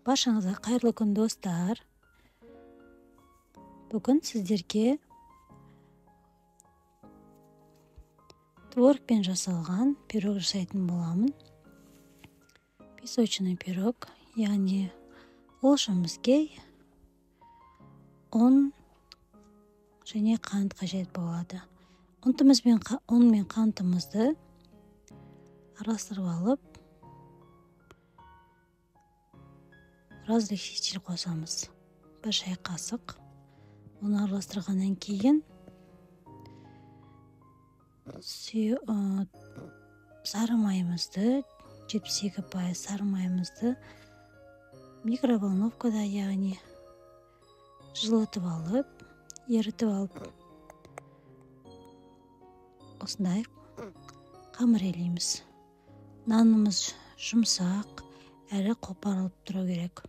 Башыңызға қайырлы күн достар. Бүгін сіздерге творогпен жасалған пирог жасайтын боламын. Песочный пирог, яғни ол үшін бізге ұн және қант қажет болады. ұн мен қантымызды араластырып алып, разрыхлитель қосамыз. 1 шай қасық. Оны араластырғаннан кейін сары майымызды, 72% сары майымызды микроволновкада, яғни жылытып алып, ерітіп алып, осындай қамыр елейміз. Нанымыз жұмсақ, әрі қопарылып тұру керек.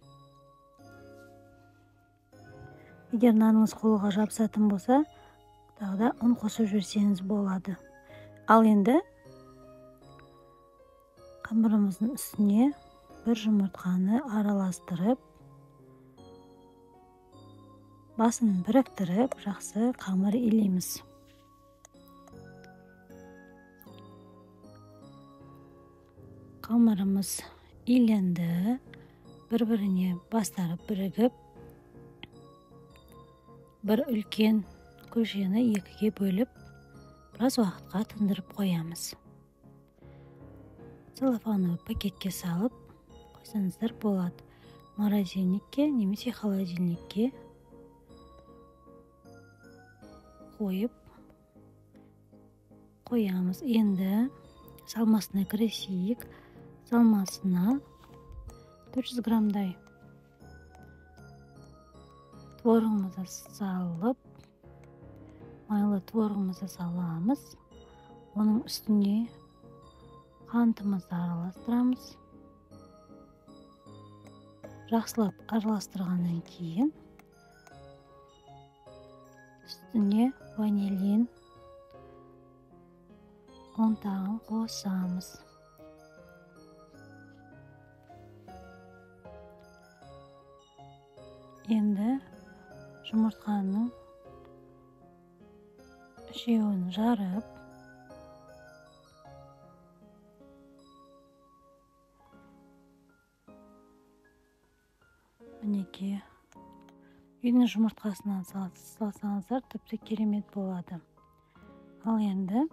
Егер наныңыз қолға жабысатын болса, тағы да ұн қосып жүрсеңіз болады. Ал енді қамырымыздың үстіне бір жұмыртқаны араластырып, басын біріктіріп, жақсы қамыр илейміз. Қамырымыз иленді, бір-біріне бастары бірігіп, бір үлкен көжені екіге бөліп, біраз уақытқа тындырып қоямыз. Целлофановый пакетке салып қойсаңыздар болады. Морозильникке немесе холодильникке қойып қоямыз. Енді салмасына кірісейік. Салмасына 400 граммдай творогымызды салып, майлы творогымызды саламыз. Оның үстіне қантымызды араластырамыз. Жақсылап араластырғаннан кейін үстіне ванилин ұнтағын қосамыз. Енді жұмыртқаның үшеуін жарып, мінеке үйдің жұмыртқасынан салсаңыздар тіпті керемет болады. Ал енді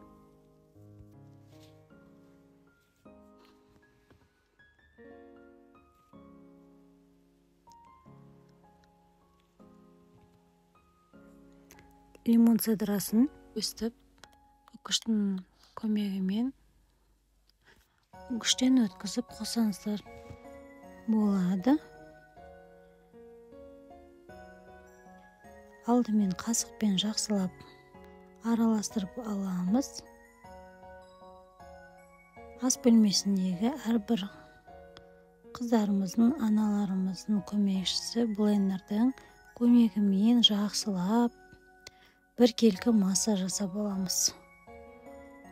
лимон цедрасын өстіп, үкіштің көмегімен үкіштен өткізіп қосаңыздар болады. Алдымен қасықпен жақсылап араластырып аламыз. Ас бөлмесіндегі әрбір қыздарымыздың, аналарымыздың көмекшісі блендердің көмегімен жақсылап біркелкі масса жасап аламыз.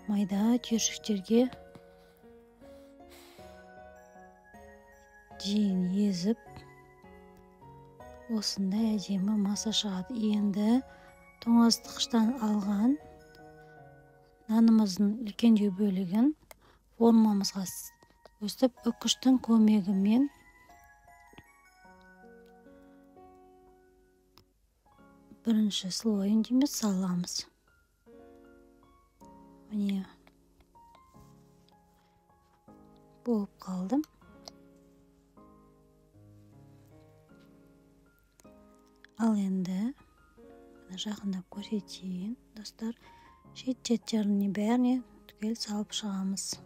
Майда түйіршіктерге дейін езіп, осындай әдемі масса шығады. Енді тоңазытқыштан алған нанымыздың үлкендеу бөлігін формамызға өстіп, үкіштің көмегімен бірінші слойын дейміз, саламыз. Міне болып қалдым. Ал енді жақындап көрсетейін достар. Шет-шеттеріне бәріне түгел салып шығамыз.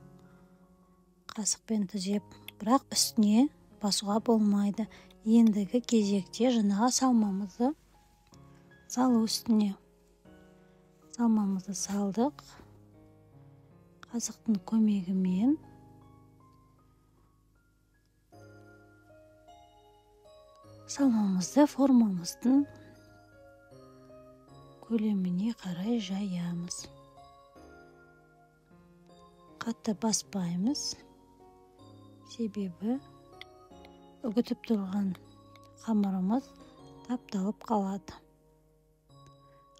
Қасықпен түзеп, бірақ үстіне басуға болмайды. Ендігі кезекте жаңағы салмамызды салу үстіне. Салмамызды салдық. Қасықтың көмегімен салмамызды формамыздың көлеміне қарай жаямыз. Қатты баспаймыз. Себебі үгітіп тұрған қамырымыз тапталып қалады.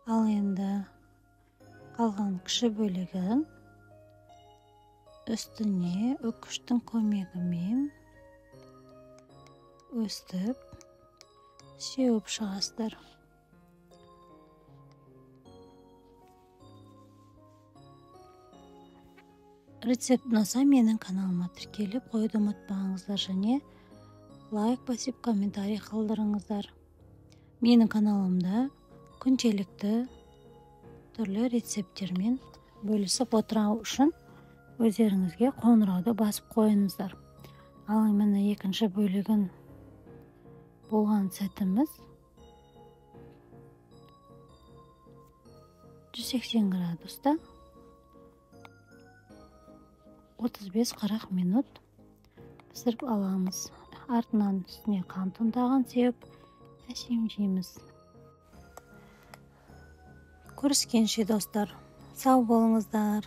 Ал енді қалған кіші бөлігін үстіне үкіштің көмегімен өстіп сеуіп шығасыздар. Рецепт ұнаса менің каналыма тіркеліп қоюды ұмытпаңыздар және лайк басып комментарий қалдырыңыздар. Менің каналымда күнделікті түрлі рецепттермен бөлісіп отыру үшін өздеріңізге қоңырауды басып қойыңыздар. Ал міне екінші бөлігін болған сәтіміз 180 градуста 35-40 минут пісіріп аламыз. Артынан үстіне қант ұнтағын сеуіп әшейін жейміз. Көріскенше достар, сау болыңыздар.